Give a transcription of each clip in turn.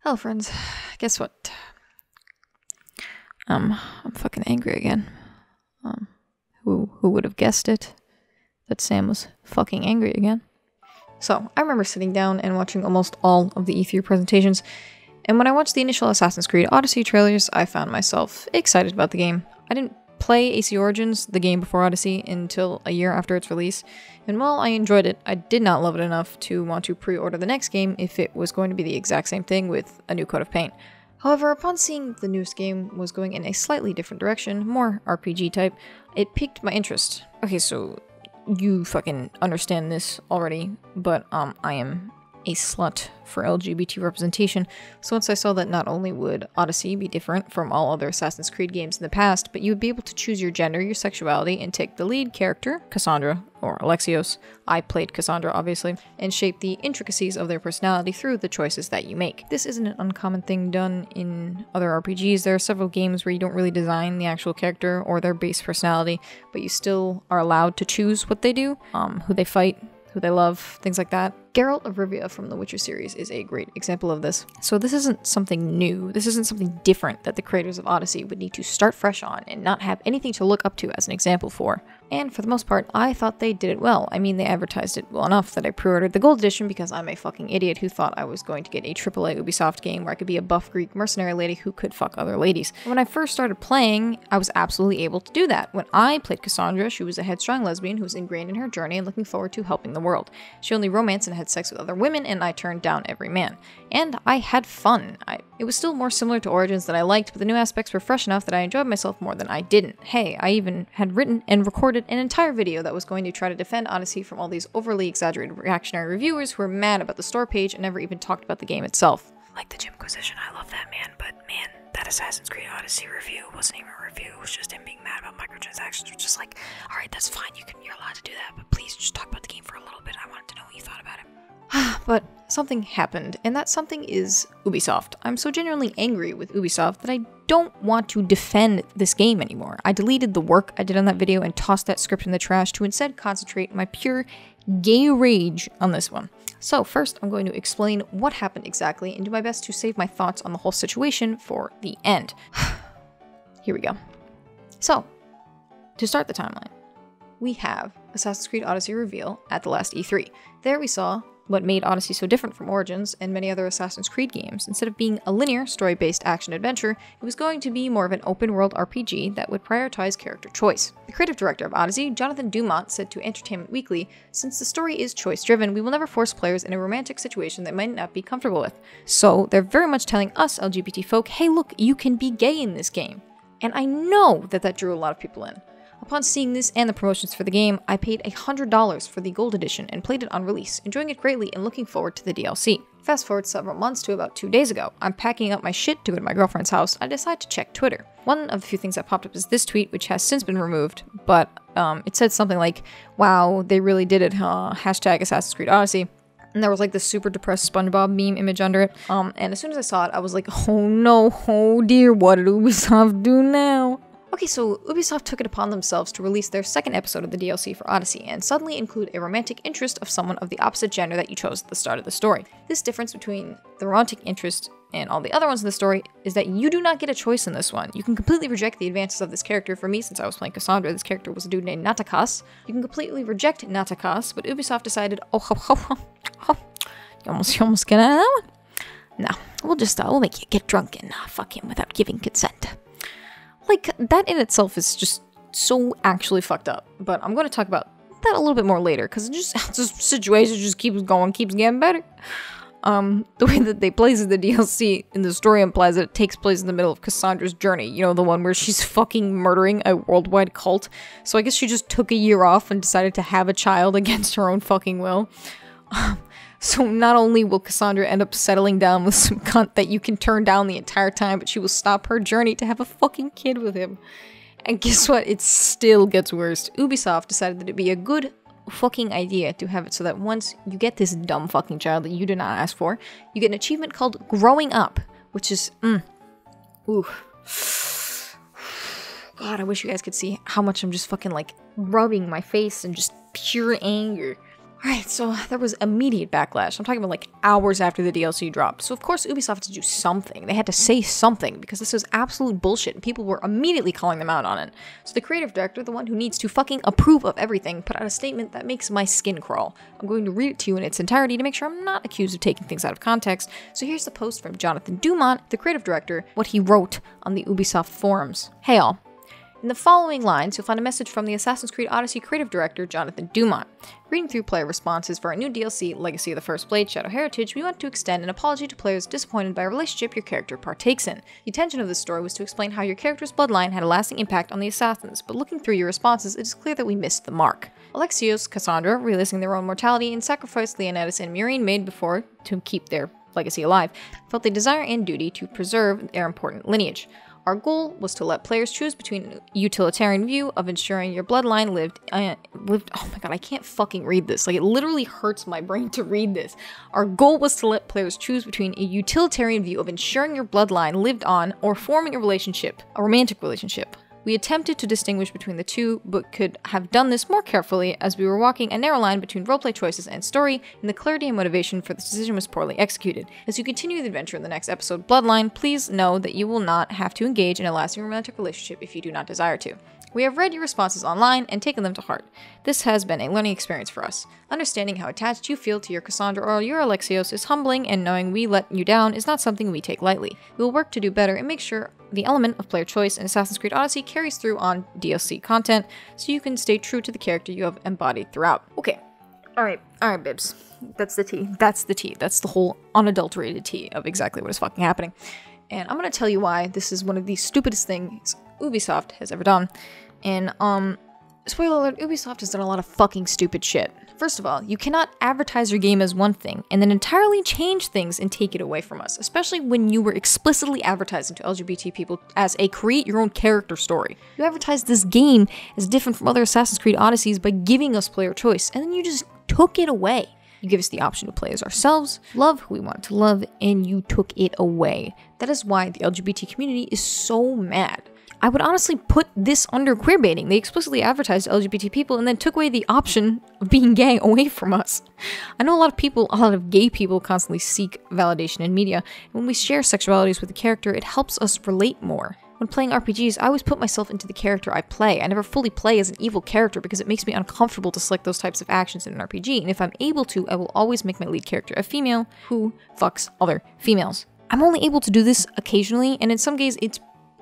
Hello friends, guess what? I'm fucking angry again. Who would have guessed it? That Sam was fucking angry again. So, I remember sitting down and watching almost all of the E3 presentations, and when I watched the initial Assassin's Creed Odyssey trailers, I found myself excited about the game. I didn't play AC Origins, the game before Odyssey, until a year after its release, and while I enjoyed it, I did not love it enough to want to pre-order the next game if it was going to be the exact same thing with a new coat of paint. However, upon seeing the newest game was going in a slightly different direction, more RPG type, it piqued my interest. Okay, so you fucking understand this already, but I am a slut for LGBT representation, so once I saw that not only would Odyssey be different from all other Assassin's Creed games in the past, but you would be able to choose your gender, your sexuality, and take the lead character, Cassandra, or Alexios, I played Cassandra obviously, and shape the intricacies of their personality through the choices that you make. This isn't an uncommon thing done in other RPGs. There are several games where you don't really design the actual character or their base personality, but you still are allowed to choose what they do, who they fight, who they love, things like that. Geralt of Rivia from the Witcher series is a great example of this. So this isn't something new, this isn't something different that the creators of Odyssey would need to start fresh on and not have anything to look up to as an example for. And for the most part, I thought they did it well. I mean, they advertised it well enough that I pre-ordered the Gold Edition because I'm a fucking idiot who thought I was going to get a AAA Ubisoft game where I could be a buff Greek mercenary lady who could fuck other ladies. And when I first started playing, I was absolutely able to do that. When I played Cassandra, she was a headstrong lesbian who was ingrained in her journey and looking forward to helping the world. She only romanced and had sex with other women, and I turned down every man. And I had fun. It was still more similar to Origins that I liked, but the new aspects were fresh enough that I enjoyed myself more than I didn't. Hey, I even had written and recorded an entire video that was going to try to defend Odyssey from all these overly exaggerated reactionary reviewers who were mad about the store page and never even talked about the game itself. Like the Jimquisition, I love that man, but man, that Assassin's Creed Odyssey review wasn't even a review, it was just him being mad about microtransactions. It was just like, alright, that's fine, you're allowed to do that, but please just talk about the game for a little bit. I wanted to know what you thought about it. But something happened, and that something is Ubisoft. I'm so genuinely angry with Ubisoft that I don't want to defend this game anymore. I deleted the work I did on that video and tossed that script in the trash to instead concentrate my pure gay rage on this one. So first, I'm going to explain what happened exactly and do my best to save my thoughts on the whole situation for the end. Here we go. So, to start the timeline, we have Assassin's Creed Odyssey reveal at the last E3. There we saw what made Odyssey so different from Origins and many other Assassin's Creed games. Instead of being a linear, story-based action-adventure, it was going to be more of an open-world RPG that would prioritize character choice. The creative director of Odyssey, Jonathan Dumont, said to Entertainment Weekly, "Since the story is choice-driven, we will never force players in a romantic situation that might not be comfortable with." So they're very much telling us LGBT folk, hey look, you can be gay in this game. And I know that drew a lot of people in. Upon seeing this and the promotions for the game, I paid $100 for the Gold Edition and played it on release, enjoying it greatly and looking forward to the DLC. Fast forward several months to about 2 days ago, I'm packing up my shit to go to my girlfriend's house. I decide to check Twitter. One of the few things that popped up is this tweet, which has since been removed, but it said something like, wow, they really did it, huh? Hashtag Assassin's Creed Odyssey. And there was like this super depressed SpongeBob meme image under it. And as soon as I saw it, I was like, oh no, oh dear, what did Ubisoft do now? Okay, so Ubisoft took it upon themselves to release their second episode of the DLC for Odyssey, and suddenly include a romantic interest of someone of the opposite gender that you chose at the start of the story. This difference between the romantic interest and all the other ones in the story is that you do not get a choice in this one. You can completely reject the advances of this character. For me, since I was playing Cassandra, this character was a dude named Natakas. You can completely reject Natakas, but Ubisoft decided, you almost get out of that one? No, we'll make you get drunk and fuck him without giving consent. Like, that in itself is just so actually fucked up, but I'm going to talk about that a little bit more later, because this situation just keeps going, keeps getting better. The way that they place the DLC in the story implies that it takes place in the middle of Cassandra's journey, you know, the one where she's fucking murdering a worldwide cult, so I guess she just took a year off and decided to have a child against her own fucking will. So not only will Cassandra end up settling down with some cunt that you can turn down the entire time, but she will stop her journey to have a fucking kid with him. And guess what? It still gets worse. Ubisoft decided that it'd be a good fucking idea to have it so that once you get this dumb fucking child that you did not ask for, you get an achievement called Growing Up, which is, ooh. God, I wish you guys could see how much I'm just fucking like rubbing my face in just pure anger. Alright, so there was immediate backlash. I'm talking about like hours after the DLC dropped. So of course Ubisoft had to do something. They had to say something because this was absolute bullshit and people were immediately calling them out on it. So the creative director, the one who needs to fucking approve of everything, put out a statement that makes my skin crawl. I'm going to read it to you in its entirety to make sure I'm not accused of taking things out of context. So here's the post from Jonathan Dumont, the creative director, what he wrote on the Ubisoft forums. Hey all. In the following lines, you'll find a message from the Assassin's Creed Odyssey creative director, Jonathan Dumont. Reading through player responses for our new DLC, Legacy of the First Blade, Shadow Heritage, we want to extend an apology to players disappointed by a relationship your character partakes in. The intention of this story was to explain how your character's bloodline had a lasting impact on the assassins, but looking through your responses, it is clear that we missed the mark. Alexios, Cassandra, realizing their own mortality and sacrifice Leonidas and Murine made before to keep their legacy alive, felt a desire and duty to preserve their important lineage. Our goal was to let players choose between a utilitarian view of ensuring your bloodline lived, oh my god, I can't fucking read this. Like, it literally hurts my brain to read this. Our goal was to let players choose between a utilitarian view of ensuring your bloodline lived on or forming a relationship, a romantic relationship. We attempted to distinguish between the two, but could have done this more carefully as we were walking a narrow line between roleplay choices and story, and the clarity and motivation for this decision was poorly executed. As you continue the adventure in the next episode, Bloodline, please know that you will not have to engage in a lasting romantic relationship if you do not desire to. We have read your responses online and taken them to heart. This has been a learning experience for us. Understanding how attached you feel to your Cassandra or your Alexios is humbling, and knowing we let you down is not something we take lightly. We will work to do better and make sure the element of player choice in Assassin's Creed Odyssey carries through on DLC content, so you can stay true to the character you have embodied throughout. Okay. Alright, bibs. That's the tea. That's the tea. That's the whole unadulterated tea of exactly what is fucking happening. And I'm gonna tell you why this is one of the stupidest things Ubisoft has ever done. And, spoiler alert, Ubisoft has done a lot of fucking stupid shit. First of all, you cannot advertise your game as one thing, and then entirely change things and take it away from us, especially when you were explicitly advertising to LGBT people as a create-your-own-character story. You advertised this game as different from other Assassin's Creed Odysseys by giving us player choice, and then you just took it away. You give us the option to play as ourselves, love who we want to love, and you took it away. That is why the LGBT community is so mad. I would honestly put this under queerbaiting. They explicitly advertised to LGBT people and then took away the option of being gay away from us. I know a lot of gay people constantly seek validation in media. And when we share sexualities with a character, it helps us relate more. When playing RPGs, I always put myself into the character I play. I never fully play as an evil character because it makes me uncomfortable to select those types of actions in an RPG. And if I'm able to, I will always make my lead character a female who fucks other females. I'm only able to do this occasionally, and in some games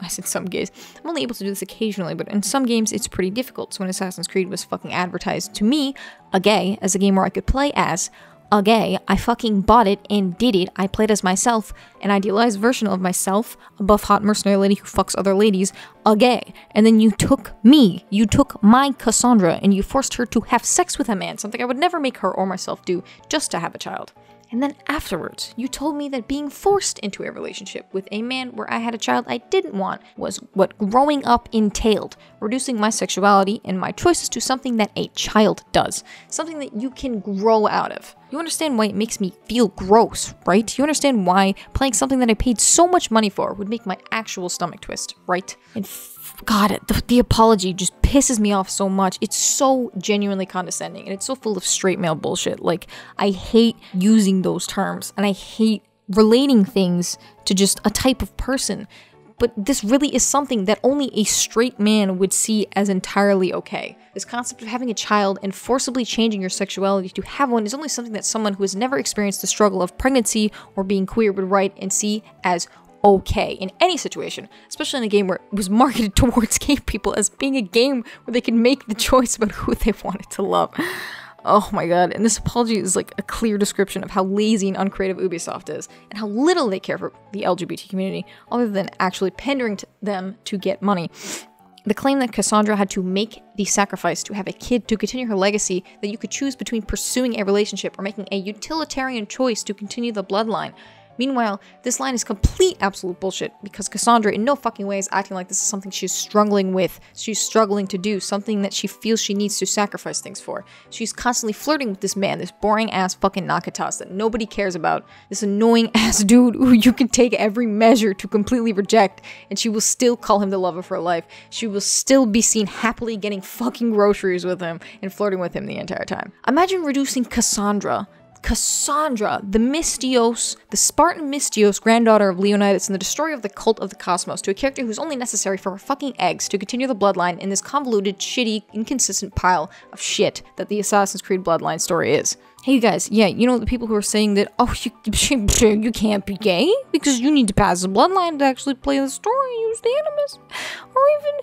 I'm only able to do this occasionally, but in some games it's pretty difficult. So when Assassin's Creed was fucking advertised to me, a gay, as a game where I could play as a gay, I fucking bought it and did it. I played as myself, an idealized version of myself, a buff hot mercenary lady who fucks other ladies, a gay. And then you took me, you took my Cassandra, and you forced her to have sex with a man, something I would never make her or myself do just to have a child. And then afterwards, you told me that being forced into a relationship with a man where I had a child I didn't want was what growing up entailed, reducing my sexuality and my choices to something that a child does, something that you can grow out of. You understand why it makes me feel gross, right? You understand why playing something that I paid so much money for would make my actual stomach twist, right? And God, the apology just pisses me off so much. It's so genuinely condescending, and it's so full of straight male bullshit. Like, I hate using those terms, and I hate relating things to just a type of person. But this really is something that only a straight man would see as entirely okay. This concept of having a child and forcibly changing your sexuality to have one is only something that someone who has never experienced the struggle of pregnancy or being queer would write and see as okay in any situation, especially in a game where it was marketed towards gay people as being a game where they can make the choice about who they wanted to love. Oh my god, and this apology is like a clear description of how lazy and uncreative Ubisoft is, and how little they care for the LGBT community, other than actually pandering to them to get money. The claim that Cassandra had to make the sacrifice to have a kid to continue her legacy, that you could choose between pursuing a relationship or making a utilitarian choice to continue the bloodline, Meanwhile, this line is complete absolute bullshit because Cassandra in no fucking way is acting like this is something she's struggling with, she's struggling to do, something that she feels she needs to sacrifice things for. She's constantly flirting with this man, this boring ass fucking Nakatas that nobody cares about, this annoying ass dude who you can take every measure to completely reject, and she will still call him the love of her life. She will still be seen happily getting fucking groceries with him and flirting with him the entire time. Imagine reducing Cassandra, the Mystios, the Spartan Mystios, granddaughter of Leonidas and the destroyer of the cult of the cosmos, to a character who's only necessary for her fucking eggs to continue the bloodline in this convoluted, shitty, inconsistent pile of shit that the Assassin's Creed Bloodline story is. Hey you guys, yeah, you know the people who are saying that, oh, you can't be gay because you need to pass the bloodline to actually play the story, use the animus, or even...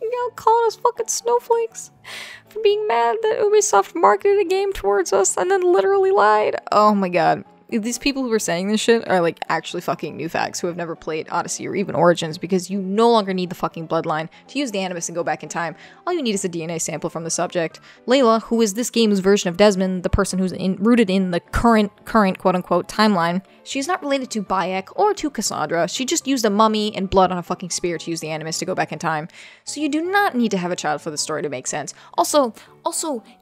Y'all calling us fucking snowflakes for being mad that Ubisoft marketed a game towards us and then literally lied. Oh my god. These people who are saying this shit are like actually fucking new fags who have never played Odyssey or even Origins, because you no longer need the fucking bloodline to use the animus and go back in time. All you need is a DNA sample from the subject. Layla, who is this game's version of Desmond, the person who's rooted in the current quote-unquote timeline, she's not related to Bayek or to Cassandra. She just used a mummy and blood on a fucking spear to use the animus to go back in time. So you do not need to have a child for the story to make sense. Also,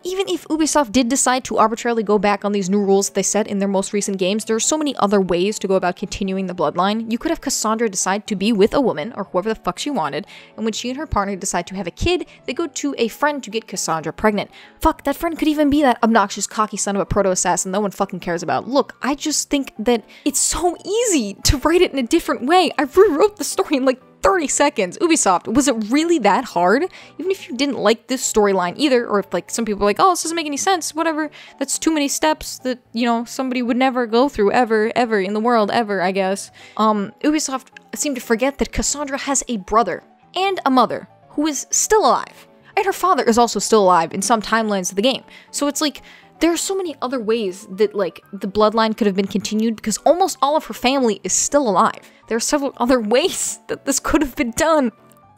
even if Ubisoft did decide to arbitrarily go back on these new rules they set in their most recent games, there are so many other ways to go about continuing the bloodline. You could have Cassandra decide to be with a woman, or whoever the fuck she wanted, and when she and her partner decide to have a kid, they go to a friend to get Cassandra pregnant. Fuck, that friend could even be that obnoxious, cocky son of a proto-assassin no one fucking cares about. Look, I just think that it's so easy to write it in a different way. I rewrote the story in like 30 seconds. Ubisoft, was it really that hard? Even if you didn't like this storyline either, or if like some people are like, oh, this doesn't make any sense, whatever, that's too many steps that, you know, somebody would never go through ever in the world, ever, I guess. Ubisoft seemed to forget that Cassandra has a brother and a mother who is still alive. And her father is also still alive in some timelines of the game. So it's like, there are so many other ways that, like, the bloodline could have been continued because almost all of her family is still alive. There are several other ways that this could have been done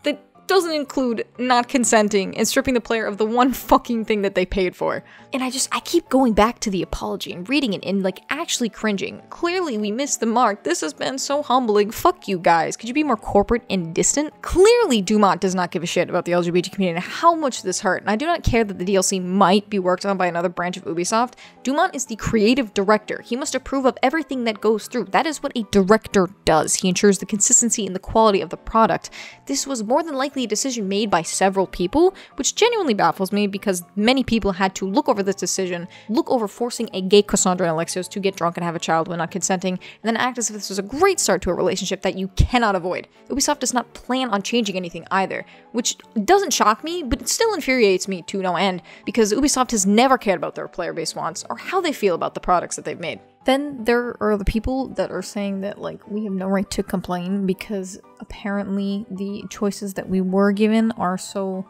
that doesn't include not consenting and stripping the player of the one fucking thing that they paid for. And I keep going back to the apology and reading it and, like, actually cringing. Clearly we missed the mark. This has been so humbling. Fuck you guys. Could you be more corporate and distant? Clearly Dumont does not give a shit about the LGBT community and how much this hurt. And I do not care that the DLC might be worked on by another branch of Ubisoft. Dumont is the creative director. He must approve of everything that goes through. That is what a director does. He ensures the consistency and the quality of the product. This was more than likely a decision made by several people, which genuinely baffles me because many people had to look over this decision, look over forcing a gay Cassandra and Alexios to get drunk and have a child when not consenting, and then act as if this was a great start to a relationship that you cannot avoid. Ubisoft does not plan on changing anything either, which doesn't shock me, but it still infuriates me to no end, because Ubisoft has never cared about their player base wants or how they feel about the products that they've made. Then there are the people that are saying that, like, we have no right to complain because apparently the choices that we were given are so,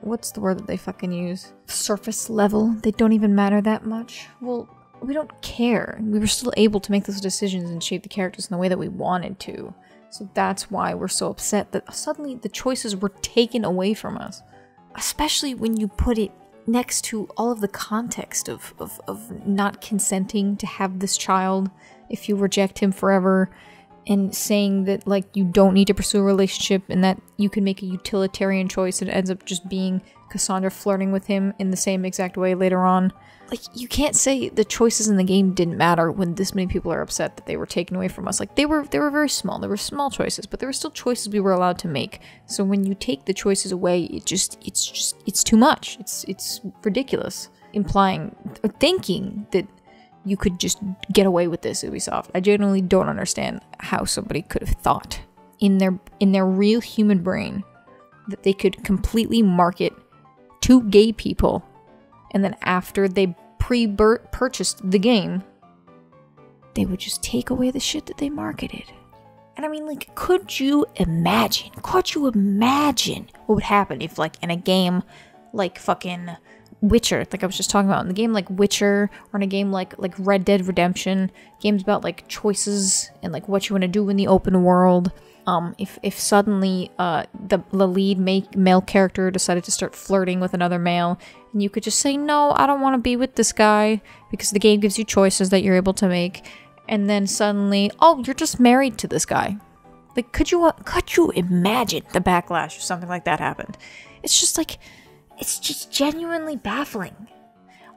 what's the word that they fucking use? Surface level. They don't even matter that much. Well, we don't care. We were still able to make those decisions and shape the characters in the way that we wanted to. So that's why we're so upset that suddenly the choices were taken away from us. Especially when you put it next to all of the context of not consenting to have this child if you reject him forever, and saying that, like, you don't need to pursue a relationship and that you can make a utilitarian choice and it ends up just being Cassandra flirting with him in the same exact way later on. Like, you can't say the choices in the game didn't matter when this many people are upset that they were taken away from us. Like, they were very small. There were small choices, but there were still choices we were allowed to make. So when you take the choices away, it's too much. It's ridiculous. Implying, thinking that you could just get away with this, Ubisoft. I genuinely don't understand how somebody could have thought in their real human brain that they could completely market to gay people, and then after they purchased the game, they would just take away the shit that they marketed. And I mean, like, could you imagine what would happen if, like, in a game like fucking Witcher, like I was just talking about, in the game like Witcher, or in a game like Red Dead Redemption, games about, like, choices and, like, what you want to do in the open world, If suddenly the lead male character decided to start flirting with another male, and you could just say, no, I don't want to be with this guy, because the game gives you choices that you're able to make, and then suddenly, oh, you're just married to this guy. Like, could you imagine the backlash if something like that happened? It's just genuinely baffling.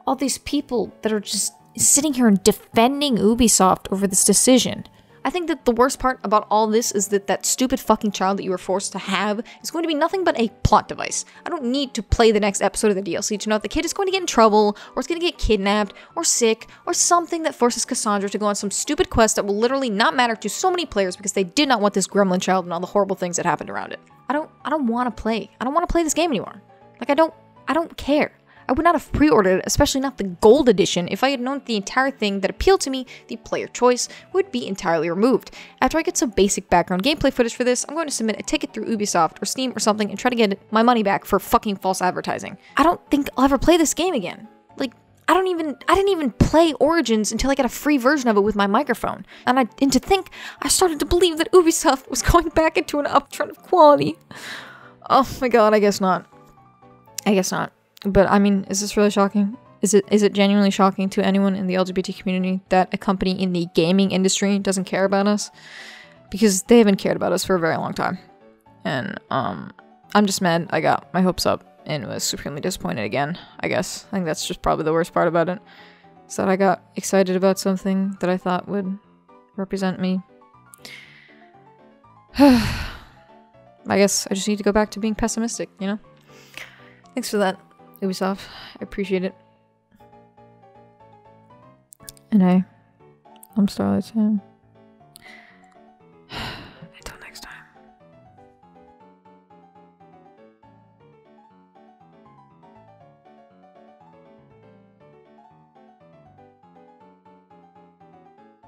All these people that are just sitting here and defending Ubisoft over this decision. I think that the worst part about all this is that stupid fucking child that you were forced to have is going to be nothing but a plot device. I don't need to play the next episode of the DLC to know that the kid is going to get in trouble, or is going to get kidnapped, or sick, or something that forces Cassandra to go on some stupid quest that will literally not matter to so many players because they did not want this gremlin child and all the horrible things that happened around it. I don't want to play. I don't want to play this game anymore. Like, I don't care. I would not have pre-ordered it, especially not the gold edition, if I had known the entire thing that appealed to me, the player choice, would be entirely removed. After I get some basic background gameplay footage for this, I'm going to submit a ticket through Ubisoft or Steam or something and try to get my money back for fucking false advertising. I don't think I'll ever play this game again. Like, I didn't even play Origins until I got a free version of it with my microphone. And to think, I started to believe that Ubisoft was going back into an uptrend of quality. Oh my god, I guess not. I guess not. But I mean, is this really shocking? Is it genuinely shocking to anyone in the LGBT community that a company in the gaming industry doesn't care about us? Because they haven't cared about us for a very long time. And I'm just mad I got my hopes up and was supremely disappointed again, I guess. I think that's just probably the worst part about it. Is that I got excited about something that I thought would represent me. I guess I just need to go back to being pessimistic, you know? Thanks for that, Ubisoft. I appreciate it. And I'm StarlightSam.